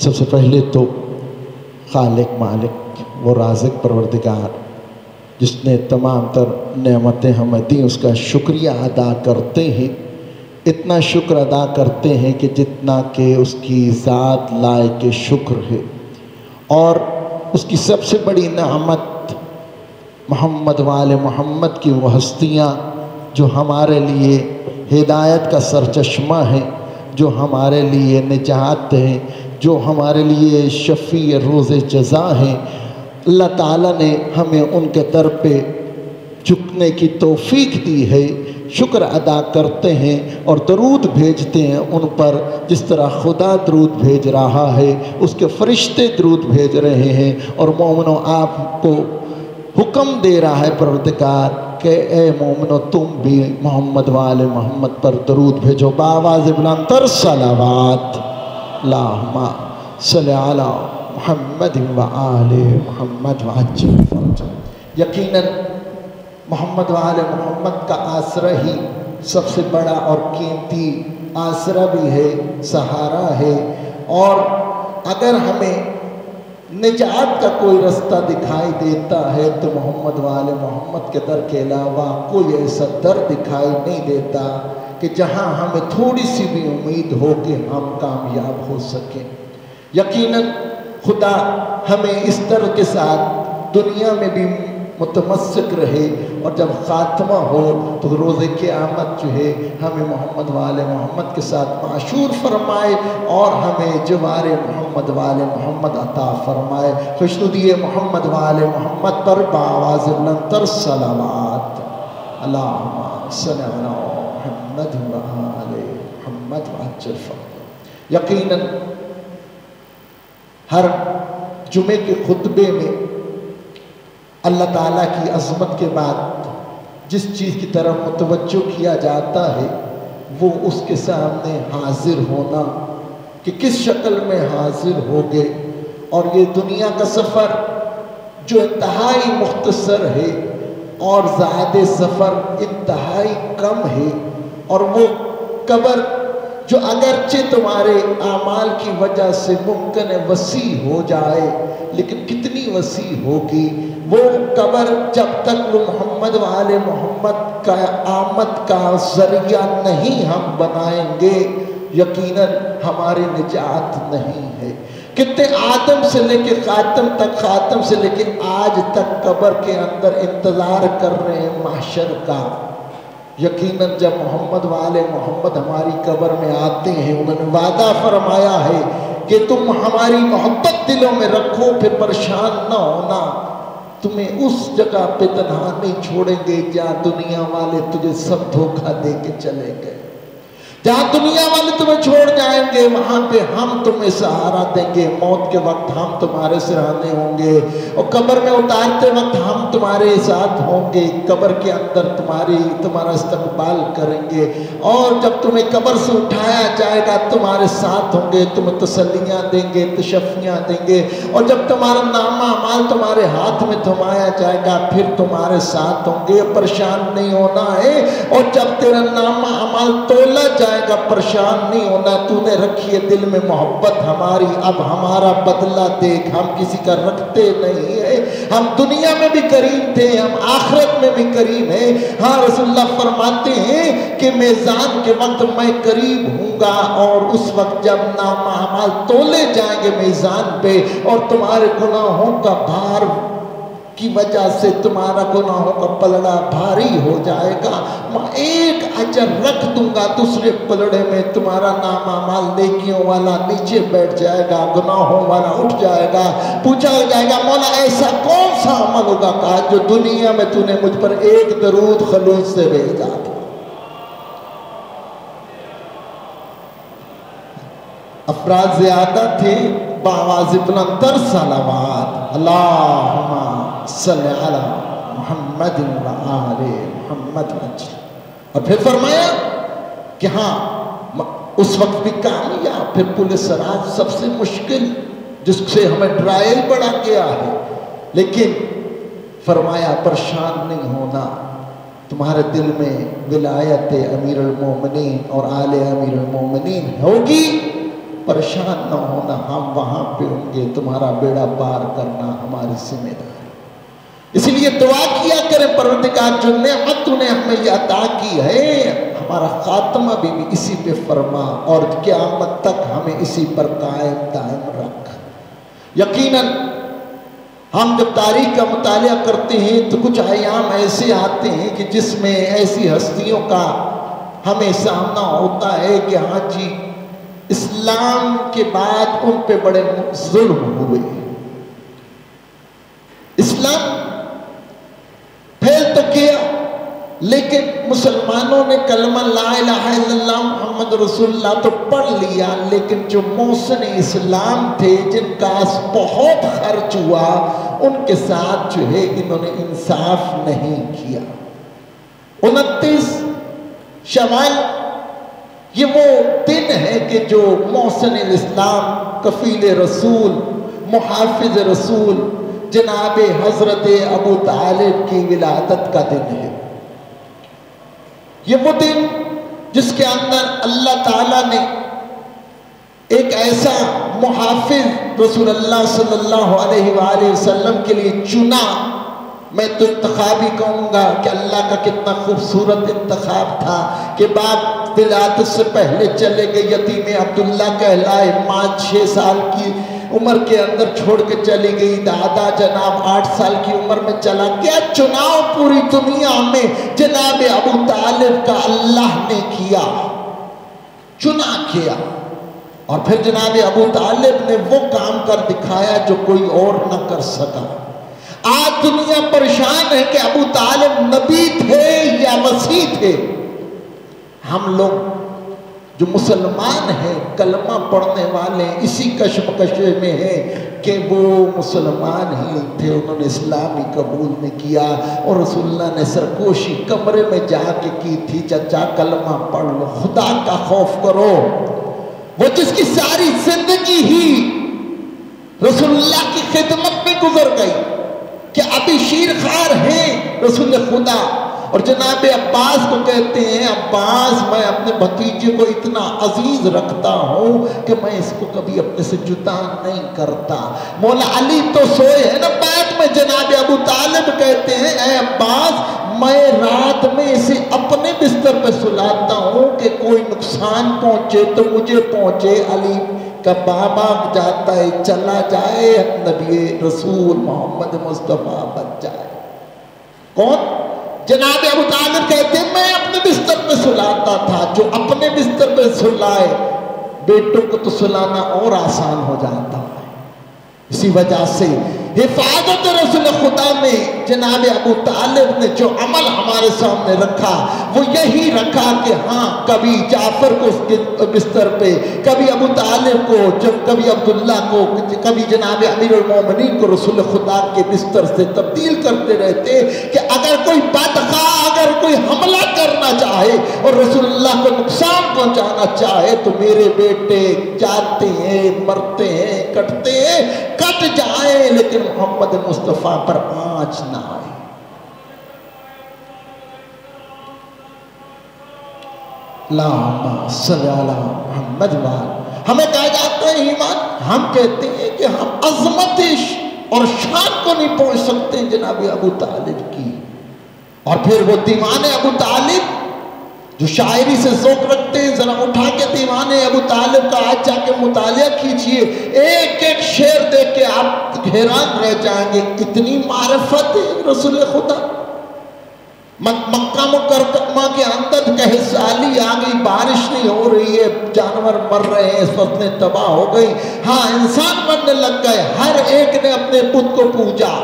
سب سے پہلے تو خالق مالک وہ رازق پروردگار جس نے تمام تر نعمتیں ہمیں دیں اس کا شکریہ ادا کرتے ہیں. اتنا شکر ادا کرتے ہیں کہ جتنا کہ اس کی ذات لائق شکر ہے. اور اس کی سب سے بڑی نعمت محمد وآل محمد کی وہ ہستیاں جو ہمارے لیے ہدایت کا سرچشمہ ہیں، جو ہمارے لیے نجات ہیں، جو ہمارے لیے شفیع روز جزا ہیں. اللہ تعالیٰ نے ہمیں ان کے در پہ جھکنے کی توفیق دی ہے. شکر ادا کرتے ہیں اور درود بھیجتے ہیں ان پر جس طرح خدا درود بھیج رہا ہے، اس کے فرشتے درود بھیج رہے ہیں. اور مومنو آپ کو حکم دے رہا ہے پروردگار کہ اے مومنو تم بھی محمد وآل محمد پر درود بھیجو بآواز بلند تر صلوات. اللہم صلی علی محمد وآل محمد وعجل فرجہ. یقیناً محمد وآل محمد کا آسرا ہی سب سے بڑا اور قیمتی آسرا بھی ہے، سہارا ہے. اور اگر ہمیں نجات کا کوئی رستہ دکھائی دیتا ہے تو محمد وآل محمد کے در کے علاوہ کوئی ایسا در دکھائی نہیں دیتا کہ جہاں ہمیں تھوڑی سی بھی امید ہو کہ ہم کامیاب ہو سکیں. یقیناً خدا ہمیں اس در کے ساتھ دنیا میں بھی متمسک رہے اور جب خاتمہ ہو تو روز قیامت جو ہے ہمیں محمد وآل محمد کے ساتھ معشور فرمائے اور ہمیں جوار محمد وآل محمد عطا فرمائے. خوشنودی محمد وآل محمد پر بآواز بلند تر صلوات. اللہم صلی علی محمد وآل محمد وعجل فرجہ. یقیناً ہر جمعے کے خطبے میں اللہ تعالیٰ کی عظمت کے بعد جس چیز کی طرف متوجہ کیا جاتا ہے وہ اس کے سامنے حاضر ہونا کہ کس شکل میں حاضر ہوگے. اور یہ دنیا کا سفر جو انتہائی مختصر ہے اور زائد سفر انتہائی کم ہے، اور وہ قبر جو اگرچہ تمہارے اعمال کی وجہ سے ممکن ہے وسیع ہو جائے لیکن کتنی وسیع ہوگی وہ قبر جب تک وہ محمد وآل محمد کا آمد کا ذریعہ نہیں ہم بنائیں گے یقیناً ہماری نجات نہیں ہے. کتنے آدم سے لے کے خاتم تک، خاتم سے لے کے آج تک قبر کے اندر انتظار کر رہے ہیں محشر کا. یقیناً جب محمد وآل محمد ہماری قبر میں آتے ہیں انہوں نے وعدہ فرمایا ہے کہ تم ہماری محبت دلوں میں رکھو پھر پریشان نہ ہونا، تمہیں اس جگہ پہ تنہا نہیں چھوڑیں گے جہاں دنیا والے تجھے سب دھوکہ دے کے چلے گئے. جہاں دنیا والے تمہیں چھوڑ جائیں گے وہاں پہ ہم تمہیں سہارا دیں گے. موت کے وقت ہم تمہارے سرانے ہوں گے اور قبر میں اتارتے وقت ہم تمہارے ساتھ ہوں گے. قبر کے اندر تمہارا استقبال کریں گے اور جب تمہیں قبر سے اٹھایا جائے گا تمہارے ساتھ ہوں گے، تمہیں تسلیاں دیں گے، تشفیاں دیں گے. اور جب تمہارا نامہ اعمال تمہارے ہاتھ میں تھمایا جائے گا پھر تمہارے ساتھ ہوں گے. پریشان نہیں ہونا ہے. اور جب تیرا نامہ اعمال تولا جائے گا پریشان نہیں ہونا. تو نے رکھی ہے دل میں محبت ہماری، اب ہمارا بدلہ دیکھ. ہم کسی کا رکھتے نہیں ہے، ہم دنیا میں بھی کریم تھے، ہم آخرت میں بھی کریم ہیں. ہاں رسول اللہ فرماتے ہیں کہ میزان کے وقت میں قریب ہوں گا اور اس وقت جب نامہ اعمال تولے جائیں گے میزان پہ اور تمہارے گناہوں کا بھار کی وجہ سے تمہارا گناہوں کا پلڑا بھاری ہو جائے گا، میں ایک اجر رکھ دوں گا، دوسرے پلڑے میں تمہارا نام اعمال نیکیوں والا نیچے بیٹھ جائے گا، گناہوں والا اٹھ جائے گا. پوچھا جائے گا مولا ایسا کون سا عمل ہوگا کہا جو دنیا میں تو نے مجھ پر ایک درود خلوص سے بھیجا تھا. افراد زیادہ تھے بآواز بلند تر صلوات. اللہم صلی علی محمد وآل محمد وجل. اور پھر فرمایا کہ ہاں اس وقت بھی کامیاب. پھر پل صراط سب سے مشکل جس سے ہمیں ٹرائل بڑھا گیا ہے، لیکن فرمایا پریشان نہیں ہونا. تمہارے دل میں ولایت امیر المومنین اور آل امیر المومنین ہوگی پریشان نہ ہونا، ہم وہاں پہ ہوں گے، تمہارا بیڑا پار کرنا ہماری ذمہ داری۔ اس لیے دعا کیا کریں پروردگار جو نعمت تو نے ہمیں یہ عطا کی ہے، ہمارا خاتمہ بھی اسی پہ فرما اور قیامت تک ہمیں اسی پر قائم دائم رکھ۔ یقیناً ہم جب تاریخ کا مطالعہ کرتے ہیں تو کچھ ایام ایسے آتے ہیں کہ جس میں ایسی ہستیوں کا ہمیں سامنا ہوتا ہے کہ ہاں جی اسلام کے بعد ان پہ بڑے ظلم ہوئے۔ اسلام پھیل تو کیا لیکن مسلمانوں نے کلمہ لا الہ الا اللہ محمد رسول اللہ تو پڑھ لیا، لیکن جو محسن اسلام تھے جن کا بہت خرچ ہوا ان کے ساتھ جو ہے انہوں نے انصاف نہیں کیا۔ 29 شوال یہ وہ دن ہے کہ جو محسن الاسلام، کفیل رسول، محافظ رسول جناب حضرت ابو طالب کی ولادت کا دن ہے۔ یہ وہ دن جس کے اندر اللہ تعالیٰ نے ایک ایسا محافظ رسول اللہ صلی اللہ علیہ وآلہ وسلم کے لیے چنا۔ میں تو انتخابی کہوں گا کہ اللہ کا کتنا خوبصورت انتخاب تھا کہ باپ ولادت سے پہلے چلے گئے، یتیم عبداللہ کہلائے، ماں 6 سال کی عمر کے اندر چھوڑ کے چلی گئی، دادا جناب 8 سال کی عمر میں چلا گیا۔ چناؤ پوری دنیا میں جناب ابو طالب کا اللہ نے کیا، چنا کیا، اور پھر جناب ابو طالب نے وہ کام کر دکھایا جو کوئی اور نہ کر سکا۔ آج دنیا پریشان ہے کہ ابو طالب نبی تھے یا مسیح تھے۔ ہم لوگ جو مسلمان ہیں، کلمہ پڑھنے والے، اسی کشمکش میں ہیں کہ وہ مسلمان ہی تھے، انہوں نے اسلام ہی قبول نہیں کیا، اور رسول اللہ نے سرکوشی کمرے میں جا کے کی تھی، چچا کلمہ پڑھ لو، خدا کا خوف کرو۔ وہ جس کی ساری زندگی ہی رسول اللہ کی خدمت میں گزر گئی کہ ابھی شیر خار ہیں رسول خدا، اور جناب عباس کو کہتے ہیں عباس میں اپنے بھتیجے کو اتنا عزیز رکھتا ہوں کہ میں اس کو کبھی اپنے سے جدا نہیں کرتا۔ مولا علی تو سوئے ہیں نا، بعد میں جناب ابو طالب کہتے ہیں اے عباس میں رات میں اسے اپنے بستر پہ سلاتا ہوں کہ کوئی نقصان پہنچے تو مجھے پہنچے۔ علی کا بابا جاتا ہے چلا جائے، نبی رسول محمد مصطفیٰ بچ جائے۔ کون؟ جناب ابو طالب کہتے ہیں میں اپنے بستر پہ سلاتا تھا، جو اپنے بستر پہ سلائے بیٹوں کو تو سلانا اور آسان ہو جاتا ہے۔ اسی وجہ سے حفاظت رسول خدا میں جناب ابو طالب نے جو عمل ہمارے سامنے رکھا وہ یہی رکھا کہ ہاں کبھی جعفر کو اس کے بستر پہ، کبھی ابو طالب کو، جب کبھی عبداللہ کو، کبھی جناب امیر المومنین کو رسول خدا کے بستر سے تبدیل کرتے رہتے کہ اگر کوئی بدخواہ اگر کوئی حملہ کرنا چاہے اور رسول اللہ کو نقصان پہنچانا چاہے تو میرے بیٹے جاتے ہیں، مرتے ہیں، کٹتے ہیں، کٹ جائیں لیکن محمد مصطفیٰ پر آنچ نہ آئے۔ اللہم صلی علی محمد وآلہ۔ ہمیں کہا جاتا ہے ایمان، ہم کہتے ہیں کہ ہم عظمت اور شان کو نہیں پہنچ سکتے جناب ابو طالب کی، اور پھر وہ دیوان ابو طالب جو شاعری سے ذوق رکھتے ہیں، ذرا اٹھا کے دیوان ابو طالب کا آج جا کے مطالعہ کیجئے، ایک ایک شعر دیکھ کے آپ حیران رہ جائیں گے، اتنی معرفت ہے رسول خدا۔ مکہ مکرمہ کے اندر کہسالی آ گئی، بارش نہیں ہو رہی ہے، جانور مر رہے ہیں، فصلیں تباہ ہو گئی، ہاں انسان مرنے لگ گئے، ہر ایک نے اپنے بت کو پوجا،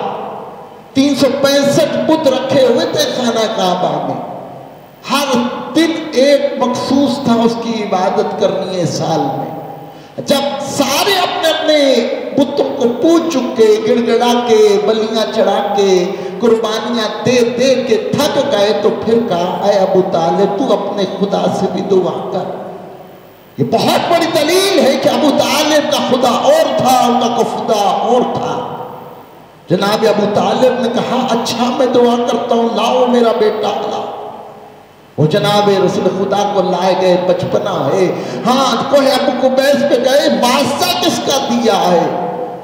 365 بت رکھے ہوئے تھے خانہ کعبہ میں، ہر دن ایک مخصوص تھا اس کی عبادت کرنی ہے سال میں۔ جب سارے اپنے اپنے بتوں کو پوج چکے، گڑ گڑا کے، بلیاں چڑھا کے، قربانیاں دے دے کے تھک گئے تو پھر کہا اے ابو طالب تو اپنے خدا سے بھی دعا کر۔ یہ بہت بڑی دلیل ہے کہ ابو طالب کا خدا اور تھا، ان کا خدا اور تھا۔ جناب ابو طالب نے کہا اچھا میں دعا کرتا ہوں، لاؤ میرا بیٹا لاؤ۔ وہ جناب رسول خدا کو لائے گئے، بچپنا ہے، ہاں کوہ ابو قبیس پہ گئے، واسطہ کس کا دیا ہے؟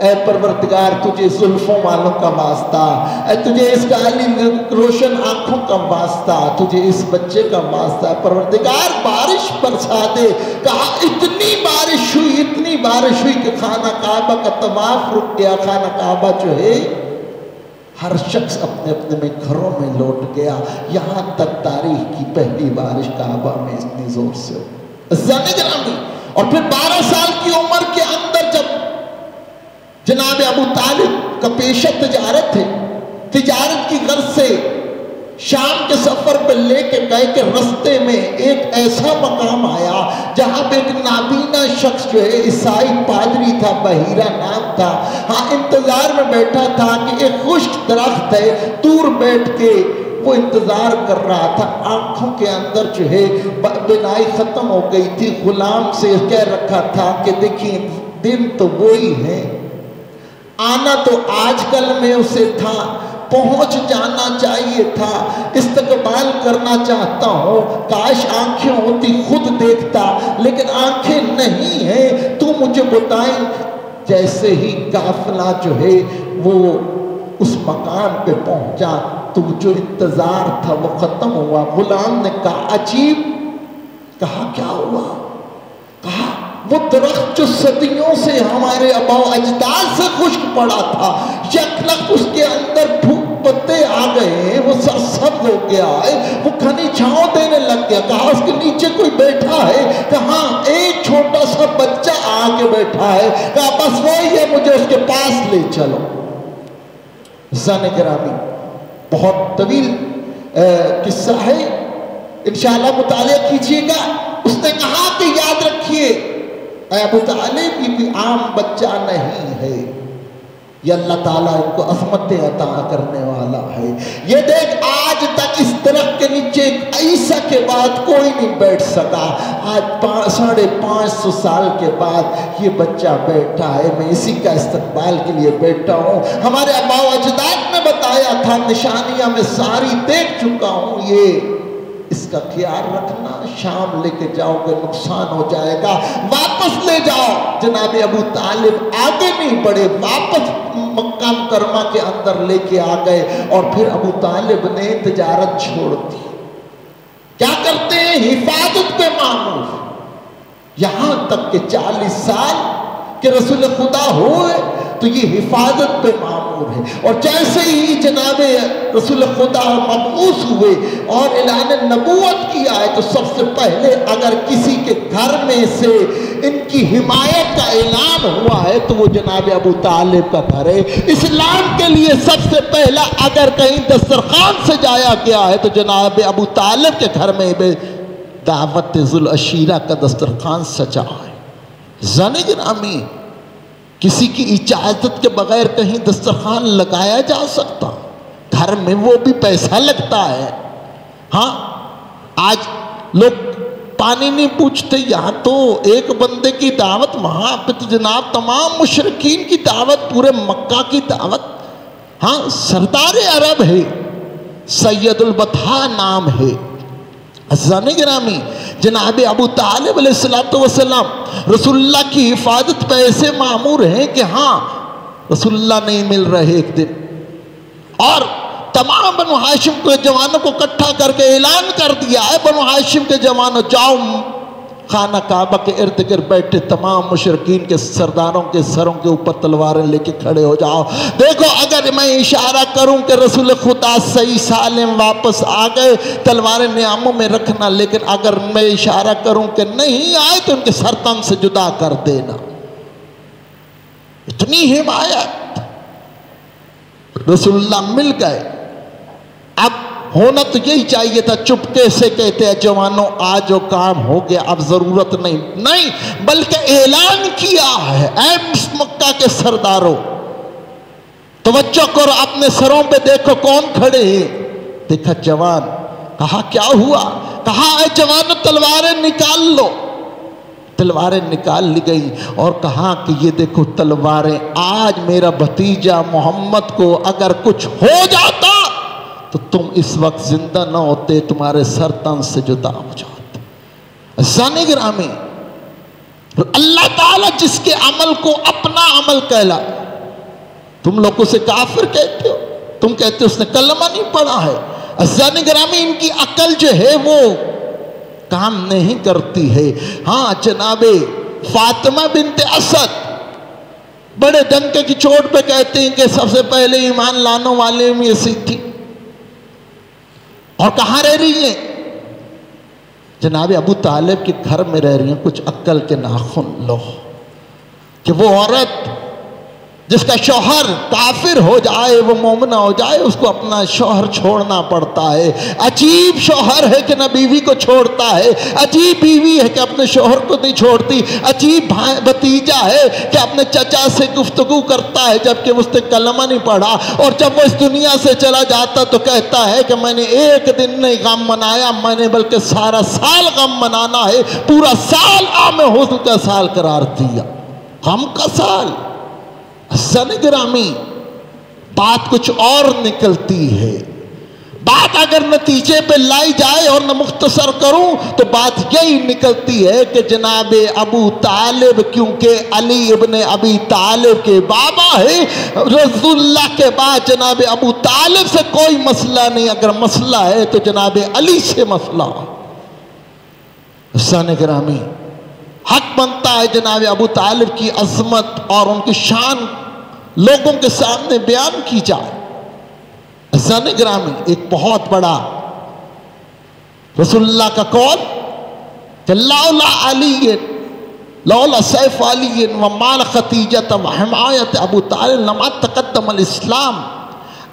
اے پروردگار تجھے زلفوں والوں کا واسطہ، اے تجھے اس کالی روشن آنکھوں کا واسطہ، تجھے اس بچے کا واسطہ، پروردگار بارش برسا دے۔ کہا اتنی بارش ہوئی کہ خانہ کعبہ کا طواف رک گیا، خانہ کعبہ جو ہے ہر شخص اپنے اپنے میں گھروں میں لوٹ گیا، یہاں تک تاریخ کی پہلی بارش کعبہ میں اتنی زور سے ہو۔ عزیزان گرامی، اور پھر 12 سال کی عمر کے اندر جب جناب ابو طالب کا پیشہ تجارت ہے، تجارت کی غرض سے شام کے سفر پہ لے کے گئے کہ رستے میں ایک ایسا مقام آیا جہاں پہ ایک نابینا شخص جو ہے عیسائی پادری تھا، بحیرہ نام تھا، ہاں انتظار میں بیٹھا تھا کہ ایک خشک درخت ہے، دور بیٹھ کے وہ انتظار کر رہا تھا، آنکھوں کے اندر جو ہے بینائی ختم ہو گئی تھی، غلام سے کہہ رکھا تھا کہ دیکھیں دن تو وہی ہے، آنا تو آج کل میں اسے تھا، پہنچ جانا چاہیے تھا، استقبال کرنا چاہتا ہوں، کاش آنکھیں ہوتی خود دیکھتا، لیکن آنکھیں نہیں ہیں، تو مجھے بتائیں۔ جیسے ہی قافلہ جو ہے وہ اس مقام پہ پہنچا تو جو انتظار تھا وہ ختم ہوا۔ غلام نے کہا عجیب، کہا کیا ہوا؟ کہا وہ درخت جو صدیوں سے ہمارے آباء و اجداد سے خشک پڑا تھا، یکلخت اس کے اندر پتے آ گئے، وہ سرسبز ہو گیا ہے، وہ گھنی چھاؤں دینے لگ گیا۔ کہا اس کے نیچے کوئی بیٹھا ہے؟ کہا ایک چھوٹا سا بچہ آ کے بیٹھا ہے۔ کہا بس وہی ہے، مجھے اس کے پاس لے چلو۔ عزیزان گرامی، بہت طویل قصہ ہے، انشاءاللہ مطالعہ کیجئے گا۔ اس نے کہا کہ یاد رکھیے اے ابو طالب یہ کوئی عام بچہ نہیں ہے، یہ اللہ تعالیٰ ان کو عظمتیں عطا کرنے والا ہے۔ یہ دیکھ آج تک اس درخت کے نیچے عیسیٰ کے بعد کوئی نہیں بیٹھ سکا، آج 550 سال کے بعد یہ بچہ بیٹھا ہے، میں اسی کا استقبال کے لیے بیٹھا ہوں۔ ہمارے آباء و اجداد نے بتایا تھا، نشانیاں میں ساری دیکھ چکا ہوں، یہ اس کا خیال رکھنا، شام لے کے جاؤ گے نقصان ہو جائے گا، واپس لے جاؤ۔ جناب ابو طالب آگے نہیں بڑھے، واپس مکہ مکرمہ کے اندر لے کے آ گئے، اور پھر ابو طالب نے تجارت چھوڑ دی۔ کیا کرتے ہیں؟ حفاظت پہ مامور، یہاں تک کہ 40 سال کہ رسول خدا ہوئے تو یہ حفاظت پہ معمور ہے۔ اور جیسے ہی جناب رسول خدا مبعوث ہوئے اور اعلان نبوت کیا ہے تو سب سے پہلے اگر کسی کے گھر میں سے ان کی حمایت کا اعلان ہوا ہے تو وہ جناب ابو طالب کا گھر ہے۔ اسلام کے لیے سب سے پہلا اگر کہیں دسترخوان سے جایا گیا ہے تو جناب ابو طالب کے گھر میں دعوت ذوالعشیرہ کا دسترخوان سجا ہے۔ زن گرامی، کسی کی اجازت کے بغیر کہیں دسترخوان لگایا جا سکتا؟ گھر میں وہ بھی پیسہ لگتا ہے۔ ہاں آج لوگ پانی نہیں پوچھتے، یہاں تو ایک بندے کی دعوت، وہاں پہ تو جناب تمام مشرکین کی دعوت، پورے مکہ کی دعوت۔ ہاں سردار عرب ہے، سید البطحاء نام ہے۔ عزیزان گرامی، جناب ابو طالب علیہ السلام رسول اللہ کی حفاظت پہ ایسے معمور ہیں کہ ہاں رسول اللہ نہیں مل رہے ایک دن، اور تمام بنو ہاشم کے جوانوں کو اکٹھا کر کے اعلان کر دیا ہے، بنو ہاشم کے جوانوں جاؤ خانہ کعبہ کے ارد گرد بیٹھے تمام مشرکین کے سرداروں کے سروں کے اوپر تلواریں لے کے کھڑے ہو جاؤ۔ دیکھو اگر میں اشارہ کروں کہ رسول خدا صحیح سالم واپس آ گئے تلواریں نیاموں میں رکھنا، لیکن اگر میں اشارہ کروں کہ نہیں آئے تو ان کے سر تن سے جدا کر دینا۔ اتنی حمایت، رسول اللہ مل گئے۔ اب ہونا تو یہی چاہیے تھا، چپکے سے کہتے ہیں جوانوں آج جو کام ہو گیا اب ضرورت نہیں، بلکہ اعلان کیا ہے اے مکہ کے سرداروں توجہ کرو، اپنے سروں پہ دیکھو کون کھڑے ہیں۔ دیکھا جوان، کہا کیا ہوا؟ کہا اے جوانوں تلواریں نکال لو۔ تلواریں نکال لی گئی اور کہا کہ یہ دیکھو تلواریں، آج میرا بھتیجا محمد کو اگر کچھ ہو جاتا تو تم اس وقت زندہ نہ ہوتے، تمہارے سر تن سے جدا ہو جاتے۔ عزیزان گرامی، اللہ تعالیٰ جس کے عمل کو اپنا عمل کہلا، تم لوگ اسے کافر کہتے ہو، تم کہتے ہو اس نے کلمہ نہیں پڑھا ہے۔ عزیزان گرامی، ان کی عقل جو ہے وہ کام نہیں کرتی ہے۔ ہاں، جناب فاطمہ بنت اسد بڑے ڈنکے کی چوٹ پہ کہتے ہیں کہ سب سے پہلے ایمان لانے والے میں سے تھی، اور کہاں رہ رہی ہیں؟ جناب ابو طالب کے گھر میں رہ رہی ہیں۔ کچھ عقل کے ناخن لو کہ وہ عورت جس کا شوہر کافر ہو جائے، وہ مومنہ ہو جائے، اس کو اپنا شوہر چھوڑنا پڑتا ہے۔ عجیب شوہر ہے کہ نہ بیوی کو چھوڑتا ہے، عجیب بیوی ہے کہ اپنے شوہر کو نہیں چھوڑتی، عجیب بھتیجا ہے کہ اپنے چچا سے گفتگو کرتا ہے جبکہ اس نے کلمہ نہیں پڑھا، اور جب وہ اس دنیا سے چلا جاتا تو کہتا ہے کہ میں نے ایک دن نہیں غم منایا، میں نے بلکہ سارا سال غم منانا ہے، پورا سال عام حزن کا سال قرار دیا۔ غم کا سال۔ حسن گرامی، بات کچھ اور نکلتی ہے۔ بات اگر نتیجے پہ لائی جائے اور نہ مختصر کروں تو بات یہی نکلتی ہے کہ جناب ابو طالب، کیونکہ علی ابن ابی طالب کے بابا ہے، رسول اللہ کے بعد جناب ابو طالب سے کوئی مسئلہ نہیں، اگر مسئلہ ہے تو جناب علی سے مسئلہ۔ حسن گرامی، حق بنتا ہے جناب ابو طالب کی عظمت اور ان کی شان لوگوں کے سامنے بیان کی جائے۔ عزیزان گرامی، ایک بہت بڑا رسول اللہ کا قول کہ لولا علی لولا سیف علی ومال خدیجہ وحمایت ابو طالب لما تقدم الاسلام،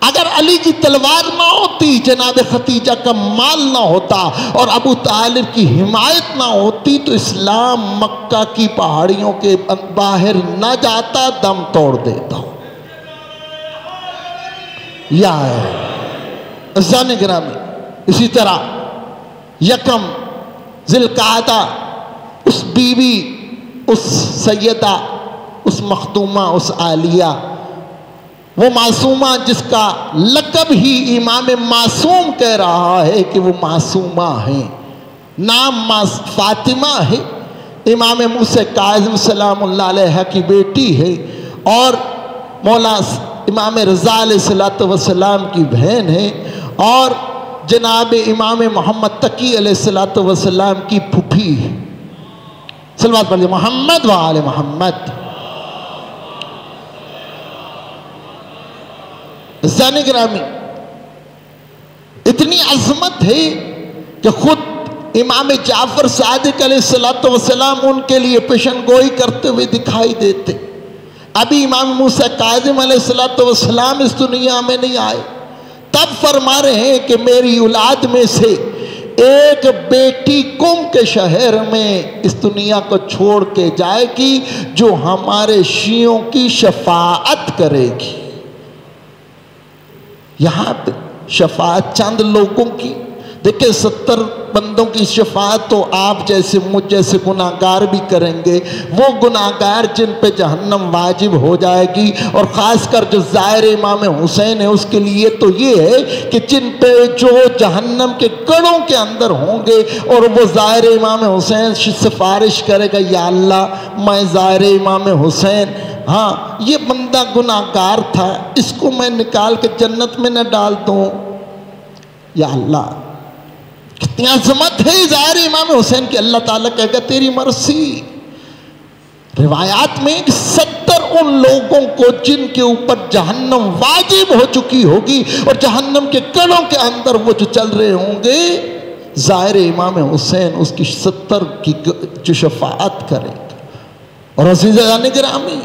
اگر علی کی تلوار نہ ہوتی، جناب خدیجہ کا مال نہ ہوتا اور ابو طالب کی حمایت نہ ہوتی تو اسلام مکہ کی پہاڑیوں کے باہر نہ جاتا، دم توڑ دیتا۔ یا ہے عزیزان گرامی، اسی طرح یکم ذی القعدہ اس بیوی، اس سیدہ، اس مخدومہ، اس عالیہ، وہ معصومہ جس کا لقب ہی امام معصوم کہہ رہا ہے کہ وہ معصومہ ہیں، نام فاطمہ ہے، امام موسیٰ کاظم سلام اللہ علیہ کی بیٹی ہے، اور مولا امام رضا علیہ السلام کی بہن ہے، اور جناب امام محمد تقی علیہ السلام کی پھوپھی ہے۔ صلوات پڑھیے محمد و آل محمد۔ عزیزان گرامی، اتنی عظمت ہے کہ خود امام جعفر صادق علیہ السلام ان کے لیے پیشن گوئی کرتے ہوئے دکھائی دیتے۔ ابھی امام موسیٰ کاظم علیہ السلام اس دنیا میں نہیں آئے، تب فرما رہے ہیں کہ میری اولاد میں سے ایک بیٹی قم کے شہر میں اس دنیا کو چھوڑ کے جائے گی جو ہمارے شیعوں کی شفاعت کرے گی۔ یہاں پہ شفاعت چند لوگوں کی، دیکھیں 70 بندوں کی شفاعت تو آپ جیسے مجھ جیسے گناہگار بھی کریں گے، وہ گناہگار جن پہ جہنم واجب ہو جائے گی، اور خاص کر جو زائر امام حسین ہے اس کے لیے تو یہ ہے کہ جن پہ جو جہنم کے کڑوں کے اندر ہوں گے، اور وہ زائر امام حسین سفارش کرے گا، یا اللہ میں زائر امام حسین، ہاں یہ بندہ گناہگار تھا، اس کو میں نکال کے جنت میں نہ ڈال دوں، یا اللہ کتنی عظمت ہے ظاہر امام حسین کی۔ اللہ تعالیٰ کہے گا تیری مرضی۔ روایات میں 70 ان لوگوں کو جن کے اوپر جہنم واجب ہو چکی ہوگی اور جہنم کے کڑوں کے اندر وہ جو چل رہے ہوں گے، ظاہر امام حسین اس کی 70 کی جو شفاعت کرے گا۔ اور عزیزان گرامی،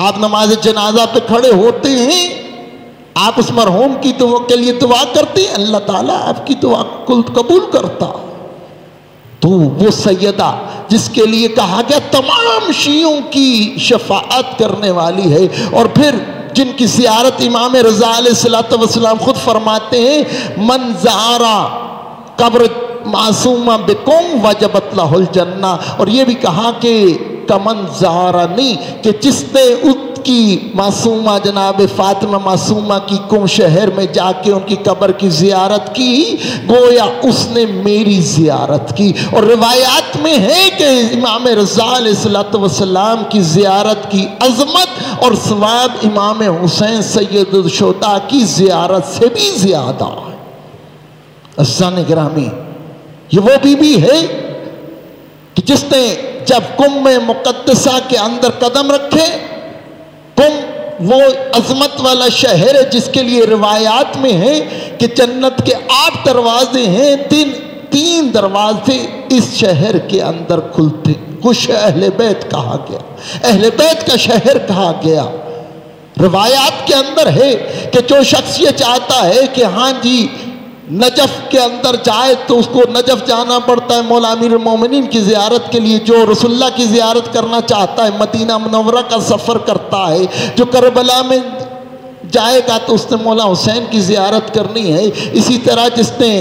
آپ نماز جنازہ پہ کھڑے ہوتے ہیں، آپ اس مرحوم کی دعا کے لیے دعا کرتے ہیں، اللہ تعالیٰ آپ کی دعا قبول کرتا۔ تو وہ سیدہ جس کے لیے کہا گیا تمام شیعوں کی شفاعت کرنے والی ہے، اور پھر جن کی زیارت امام رضا علیہ السلام خود فرماتے ہیں، من زارا قبر معصومہ بقم وجبت لہ الجنہ، اور یہ بھی کہا کہ کمن زارنی، کہ جس نے کی معصومہ جناب فاطمہ معصومہ کی قم شہر میں جا کے ان کی قبر کی زیارت کی، گویا اس نے میری زیارت کی۔ اور روایات میں ہے کہ امام رضا علیہ السلام کی زیارت کی عظمت اور ثواب امام حسین سید الشہداء کی زیارت سے بھی زیادہ ہے۔ عزیزان گرامی، یہ وہ بی بی ہے کہ جس نے جب قم مقدسہ کے اندر قدم رکھے، قم وہ عظمت والا شہر ہے جس کے لیے روایات میں ہے کہ جنت کے 8 دروازے ہیں، تین دروازے اس شہر کے اندر کھلتے، کچھ اہل بیت کہا گیا، اہل بیت کا شہر کہا گیا۔ روایات کے اندر ہے کہ جو شخص یہ چاہتا ہے کہ ہاں جی نجف کے اندر جائے تو اس کو نجف جانا پڑتا ہے مولا امیر المومنین کی زیارت کے لیے، جو رسول اللہ کی زیارت کرنا چاہتا ہے مدینہ منورہ کا سفر کرتا ہے، جو کربلا میں جائے گا تو اس نے مولا حسین کی زیارت کرنی ہے۔ اسی طرح جس نے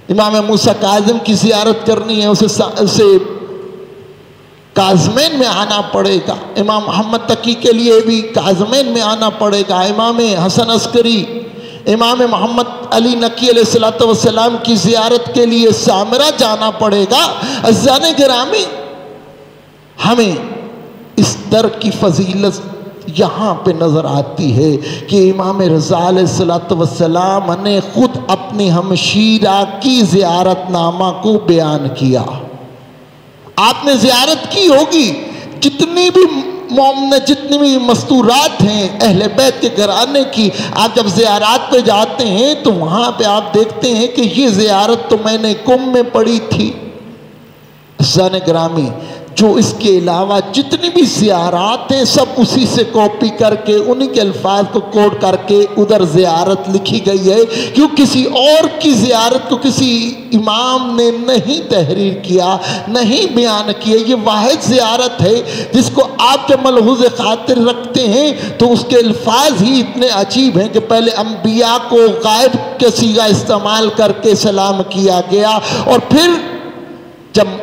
امام موسیٰ کاظم کی زیارت کرنی ہے اسے کاظمین میں آنا پڑے گا۔ امام محمد تقی کے لیے بھی کاظمین میں آنا پڑے گا۔ امام حسن عسکری، امام محمد علی نقی علیہ السلام کی زیارت کے لیے سامرہ جانا پڑے گا۔ عزیزان گرامی، ہمیں اس در کی فضیلت یہاں پہ نظر آتی ہے کہ امام رضا علیہ السلام نے خود اپنی ہمشیرہ کی زیارت نامہ کو بیان کیا۔ آپ نے زیارت کی ہوگی، جتنی بھی مستورات ہیں اہل بیت کے گھرانے کی، آپ جب زیارات پہ جاتے ہیں تو وہاں پہ آپ دیکھتے ہیں کہ یہ زیارت تو میں نے قم میں پڑھی تھی۔ عزیزان گرامی، جو اس کے علاوہ جتنی بھی زیارات ہیں سب اسی سے کاپی کر کے انہی کے الفاظ کو کوڈ کر کے ادھر زیارت لکھی گئی ہے، کیوں کسی اور کی زیارت کو کسی امام نے نہیں تحریر کیا، نہیں بیان کیا۔ یہ واحد زیارت ہے جس کو آپ جب ملحوظ خاطر رکھتے ہیں تو اس کے الفاظ ہی اتنے عجیب ہیں کہ پہلے انبیاء کو غائب کے صیغہ استعمال کر کے سلام کیا گیا، اور پھر جب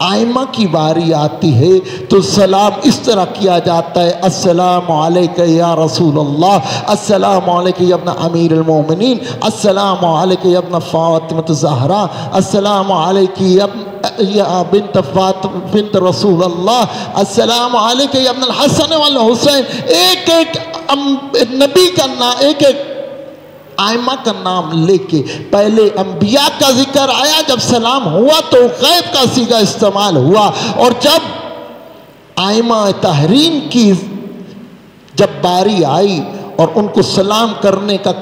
آئمہ کی باری آتی ہے تو سلام اس طرح کیا جاتا ہے: السلام علیکہ یا رسول اللہ، السلام علیکہ یا ابن امیر المومنین، السلام علیکہ یا ابن فاطمہ زہرا، السلام علیکہ یا بنت رسول اللہ، السلام علیکہ یا ابن الحسن والحسین۔ ایک ایک نبی کا نام، ایک ایک آئمہ کا نام لے کے پہلے انبیاء کا ذکر آیا، جب سلام ہوا تو غیب کا صیغہ استعمال ہوا، اور جب آئمہ تحریم کی جب باری آئی اور ان کو سلام کرنے کا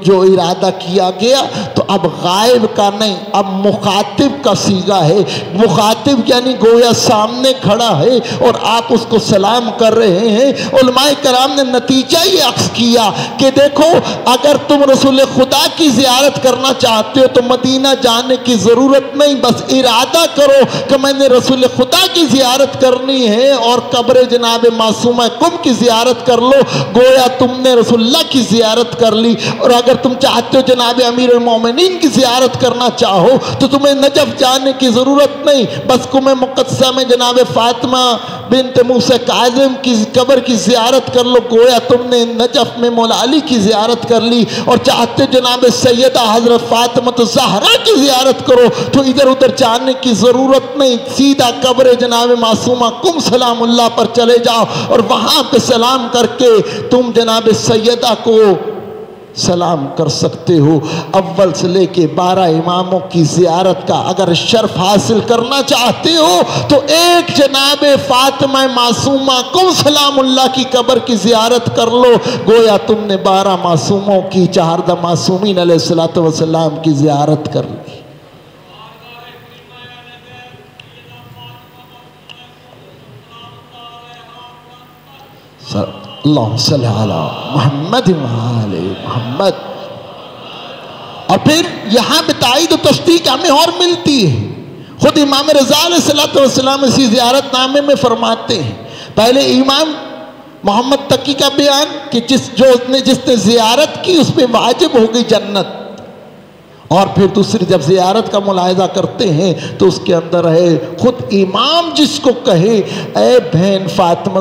جو ارادہ کیا گیا تو اب غائب کا نہیں، اب مخاطب کا صیغہ ہے۔ مخاطب یعنی گویا سامنے کھڑا ہے اور آپ اس کو سلام کر رہے ہیں۔ علماء کرام نے نتیجہ یہ اخذ کیا کہ دیکھو، اگر تم رسول خدا کی زیارت کرنا چاہتے ہو تو مدینہ جانے کی ضرورت نہیں، بس ارادہ کرو کہ میں نے رسول خدا کی زیارت کرنی ہے اور قبر جناب معصومہ قم کی زیارت کر لو، گویا تم نے رسول اللہ کی زیارت کر لی۔ اور اگر تم چاہتے ہو جناب امیر المومنین کی زیارت کرنا چاہو تو تمہیں نجف جانے کی ضرورت نہیں، بس قم مقدسہ میں جناب فاطمہ بنت موسیٰ کاظم کی قبر کی زیارت کر لو، گویا تم نے نجف میں مولا علی کی زیارت کر لی۔ اور چاہتے جناب سیدہ حضرت فاطمہ زہرا کی زیارت کرو تو ادھر ادھر جانے کی ضرورت نہیں، سیدھا قبر جناب معصومہ قم سلام اللہ پر چلے جاؤ اور وہاں پہ سلام کر کے تم جناب سیدہ کو سلام کر سکتے ہو۔ اول سے لے کے 12 اماموں کی زیارت کا اگر شرف حاصل کرنا چاہتے ہو تو ایک جناب فاطمہ معصومہ قم سلام اللہ کی قبر کی زیارت کر لو، گویا تم نے 12 معصوموں کی، 14 معصومین علیہ السلام کی زیارت کر لی۔ اللہم صلی علی محمد وآل محمد۔ اور پھر یہاں پہ تائید و تصدیق ہمیں اور ملتی ہے، خود امام رضا علیہ السلام اسی زیارت نامے میں فرماتے ہیں، پہلے امام محمد تقی کا بیان کہ جس نے زیارت کی اس پہ واجب ہو گئی جنت، اور پھر دوسری جب زیارت کا ملاحظہ کرتے ہیں تو اس کے اندر ہے خود امام جس کو کہے اے بہن فاطمہ